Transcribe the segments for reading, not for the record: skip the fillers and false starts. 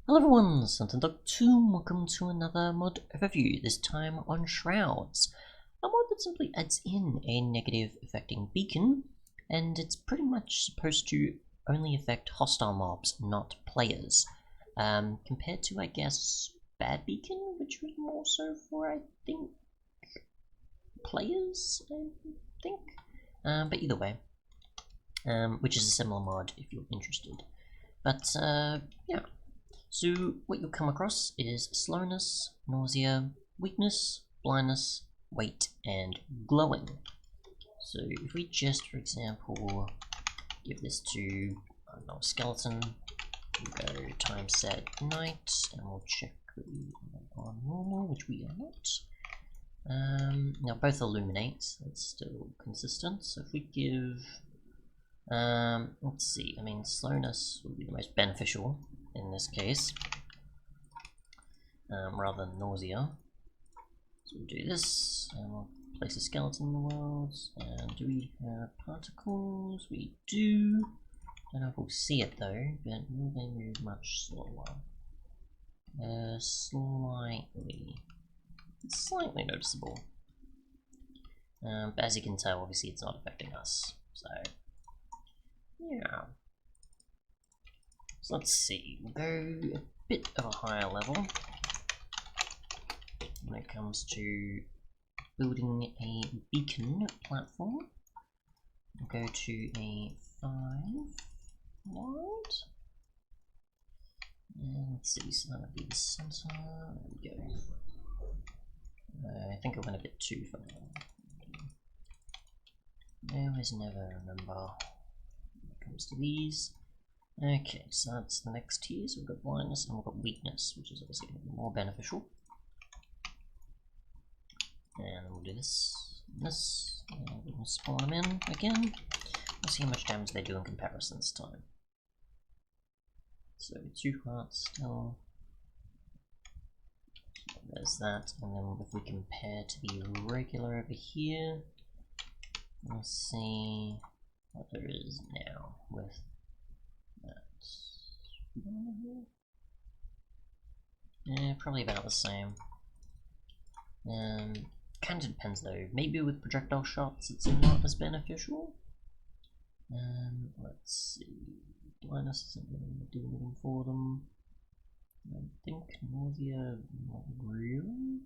Hello everyone, Santan2, welcome to another mod overview, this time on Shrouds. A mod that simply adds in a negative affecting beacon, and it's pretty much supposed to only affect hostile mobs, not players. Compared to, I guess, Bad Beacon, which was more so for, I think, players, I think? But either way, which is a similar mod if you're interested. But, yeah. So what you'll come across is slowness, nausea, weakness, blindness, weight, and glowing. So if we just, for example, give this to, I don't know, a skeleton, we'll go time set night, and we'll check that we are on normal, which we are not. Now both illuminate, so it's still consistent. So if we give, let's see, I mean slowness will be the most beneficial in this case, rather than nausea. So we'll do this, and we'll place a skeleton in the world, and do we have particles? We do. Don't know if we'll see it though, but will they move much slower? Slightly noticeable. But as you can tell, obviously it's not affecting us, so yeah. So let's see, we'll go a bit of a higher level when it comes to building a beacon platform. We'll go to a 5 wide. And let's see, so that would be the center. There we go. I think I went a bit too far. I always never remember when it comes to these. Okay, so that's the next tier. So we've got blindness and we've got weakness, which is obviously going to be more beneficial. And we'll do this, and we'll spawn them in again. We'll see how much damage they do in comparison this time. So 2 hearts still. So there's that, and then if we compare to the regular over here, we'll see what there is now with that. Yeah, probably about the same. Kind of depends though. Maybe with projectile shots it's not as beneficial. Let's see. Blindness isn't going to do anything for them. I think nausea, not really.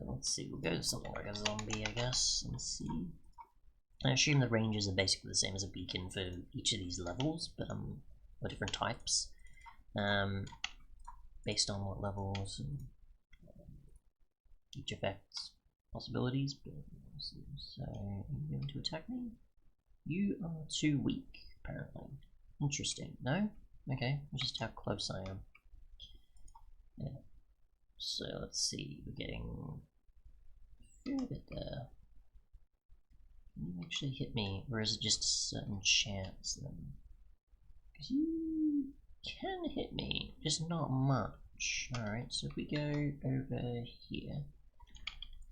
Let's see. We'll go to something like a zombie, I guess. Let's see. I assume the ranges are basically the same as a beacon for each of these levels, but or different types. Based on what levels and each affects possibilities. But so, are you going to attack me? You are too weak, apparently. Interesting. No? Okay, just how close I am. Yeah. So let's see, we're getting a fair bit there. Can you actually hit me, or is it just a certain chance then? Because you can hit me, just not much. Alright, so if we go over here,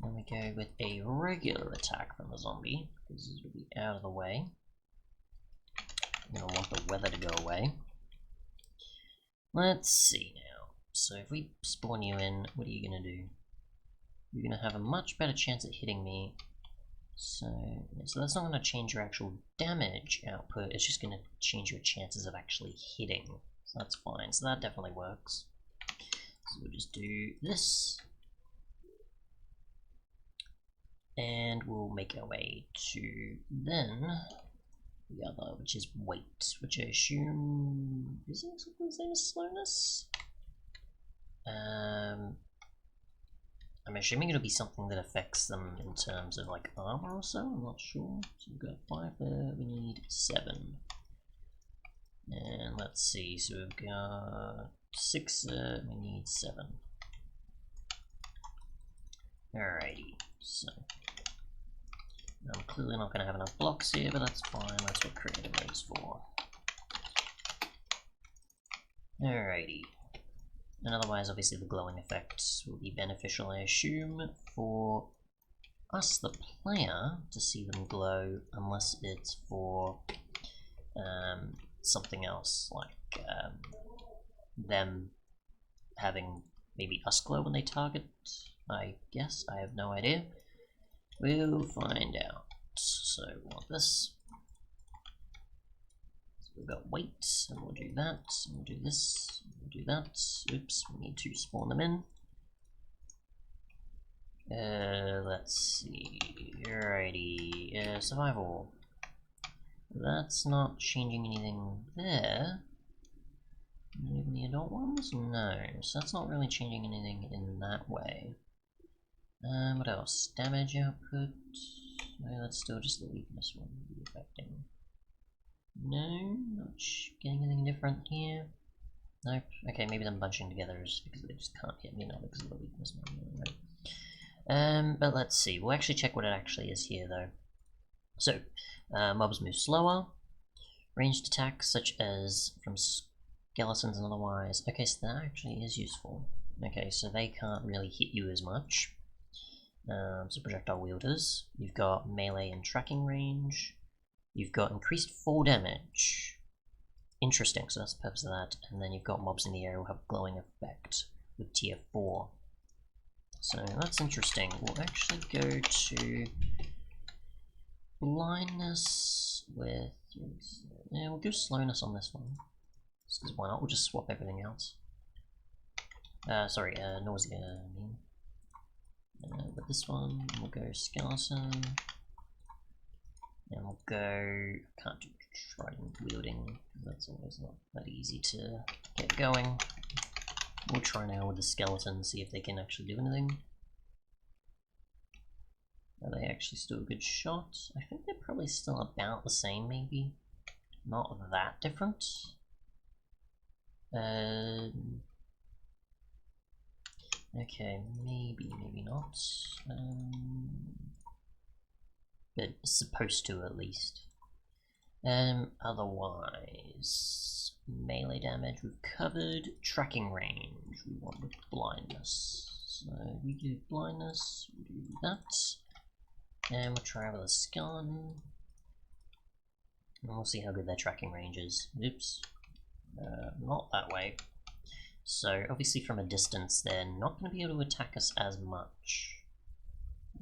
then we go with a regular attack from a zombie, because this will be out of the way. I'm going to want the weather to go away. Let's see now. So if we spawn you in, what are you going to do? You're going to have a much better chance at hitting me. So that's not going to change your actual damage output, it's just going to change your chances of actually hitting. So that's fine, so that definitely works. So we'll just do this. And we'll make our way to then the other, which is weight, which I assume is exactly the same as slowness. I'm assuming it'll be something that affects them in terms of like armor or so, I'm not sure. So we've got 5 there, we need 7. And let's see, so we've got 6 there, we need 7. Alrighty, so I'm clearly not going to have enough blocks here, but that's fine, that's what creative mode is for. Alrighty. And otherwise, obviously, the glowing effects will be beneficial, I assume, for us, the player, to see them glow, unless it's for something else, like them having maybe us glow when they target, I guess. I have no idea. We'll find out. So we want this. So we've got weight, and we'll do that, and we'll do this, and we'll do that. Oops, we need to spawn them in. Let's see. Alrighty. Survival. That's not changing anything there. Even the adult ones? No. So that's not really changing anything in that way. What else? Damage output. No, that's still just the weakness one will be affecting. No, not getting anything different here. Nope. Okay, maybe them bunching together is because they just can't hit me now because of the weakness. But let's see. We'll actually check what it actually is here, though. So, mobs move slower. Ranged attacks, such as from skeletons and otherwise. Okay, so that actually is useful. Okay, so they can't really hit you as much. So projectile wielders. You've got melee and tracking range. You've got increased fall damage. Interesting, so that's the purpose of that. And then you've got mobs in the area who have glowing effect with tier 4. So that's interesting. We'll actually go to blindness with... yeah, we'll do slowness on this one. Because why not? We'll just swap everything else. Sorry, nausea, I mean. But this one, we'll go skeleton. And we'll go... can't do trident wielding, that's always not that easy to get going. We'll try now with the skeleton, see if they can actually do anything. Are they actually still a good shot? I think they're probably still about the same, maybe. Not that different. Okay, maybe not. But it's supposed to, at least. Otherwise, melee damage we've covered. Tracking range we want with blindness. So we do blindness, we do that. And we'll try with a skeleton. And we'll see how good their tracking range is. Oops. Not that way. So obviously from a distance they're not going to be able to attack us as much,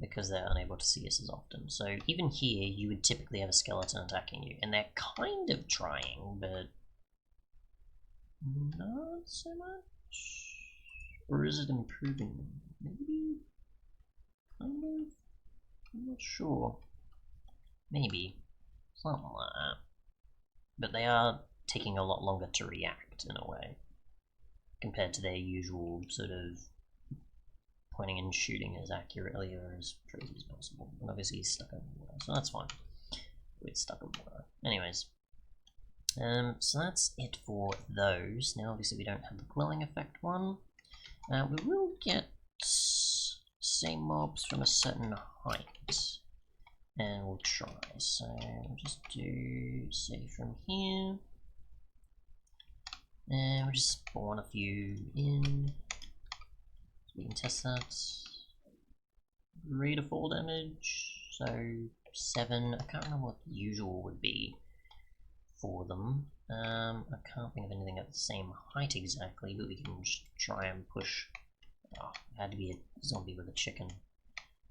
because they're unable to see us as often. So even here you would typically have a skeleton attacking you, and they're kind of trying, but not so much. Or is it improving? Maybe? Kind of? I'm not sure. Maybe. Something like that. But they are taking a lot longer to react, in a way, compared to their usual sort of pointing and shooting as accurately or as crazy as possible. And obviously he's stuck in water, so that's fine. We're stuck in water. Anyways. So that's it for those. Now obviously we don't have the glowing effect one. We will get same mobs from a certain height. And we'll try. So we'll just do, say, from here. And we'll just spawn a few in. So we can test that. Rate of fall damage. So 7. I can't remember what the usual would be for them. I can't think of anything at the same height exactly, but we can just try and push. Oh, it had to be a zombie with a chicken.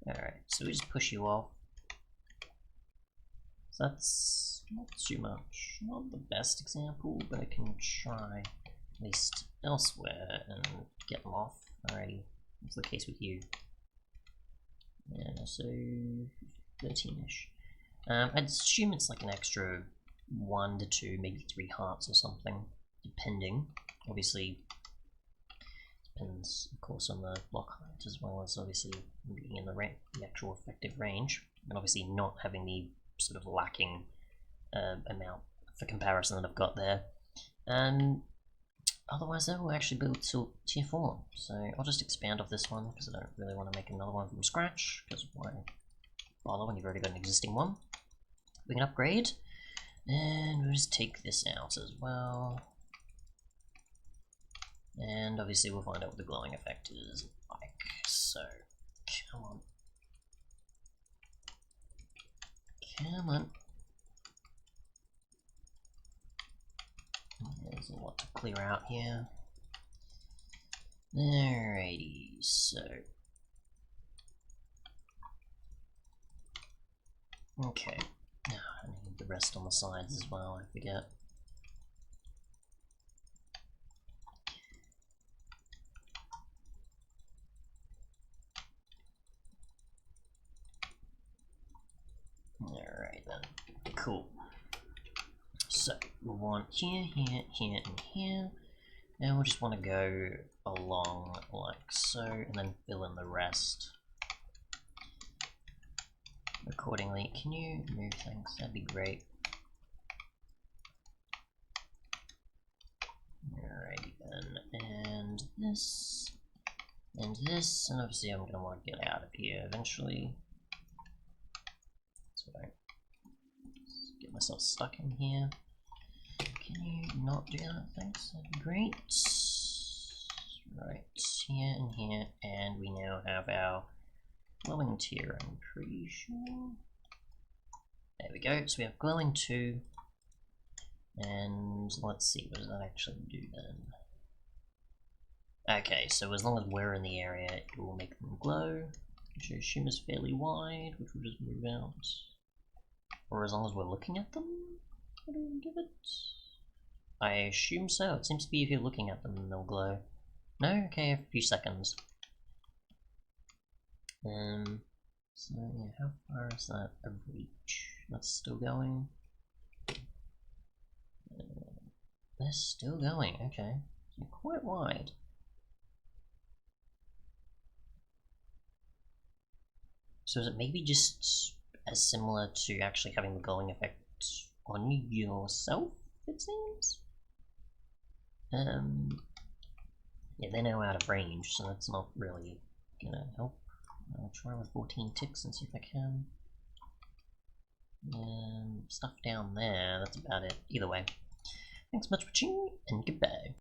Alright, so we just push you off. So that's not too much. Not the best example, but I can try at least elsewhere and get them off. Alrighty, what's the case with you? Yeah, so 13-ish. I'd assume it's like an extra 1 to 2, maybe 3 hearts or something, depending. Obviously, depends, of course, on the block height as well as obviously being in the actual effective range, and obviously not having the sort of lacking amount for comparison that I've got there. Otherwise, though, we'll actually build to tier 4. So I'll just expand off this one because I don't really want to make another one from scratch. Because why bother when you've already got an existing one? We can upgrade, and we'll just take this out as well. And obviously, we'll find out what the glowing effect is like. So, come on. Come on. There's a lot to clear out here. Alrighty, so... Okay. I need the rest on the sides as well, I forget. Alright then. Cool. So, we'll want here, here, here, and here. And we'll just want to go along like so, and then fill in the rest accordingly. Can you move things? That'd be great. Alrighty then, and this, and this, and obviously I'm going to want to get out of here eventually. So I don't get myself stuck in here. Can you not do that? Thanks, that'd be great. Right, here and here, and we now have our glowing tier, I'm pretty sure. There we go, so we have glowing 2, and let's see, what does that actually do then? Okay, so as long as we're in the area, it will make them glow, which I assume is fairly wide, which will just move out. Or as long as we're looking at them, what do we give it? I assume so, it seems to be if you're looking at them, they'll glow. No? Okay, a few seconds. So yeah, how far is that of reach? That's still going. They're still going, okay. So quite wide. So is it maybe just as similar to actually having the glowing effect on yourself, it seems? Yeah, they're now out of range, so that's not really gonna help. I'll try with 14 ticks and see if I can. Stuff down there, that's about it. Either way. Thanks so much for watching, and goodbye.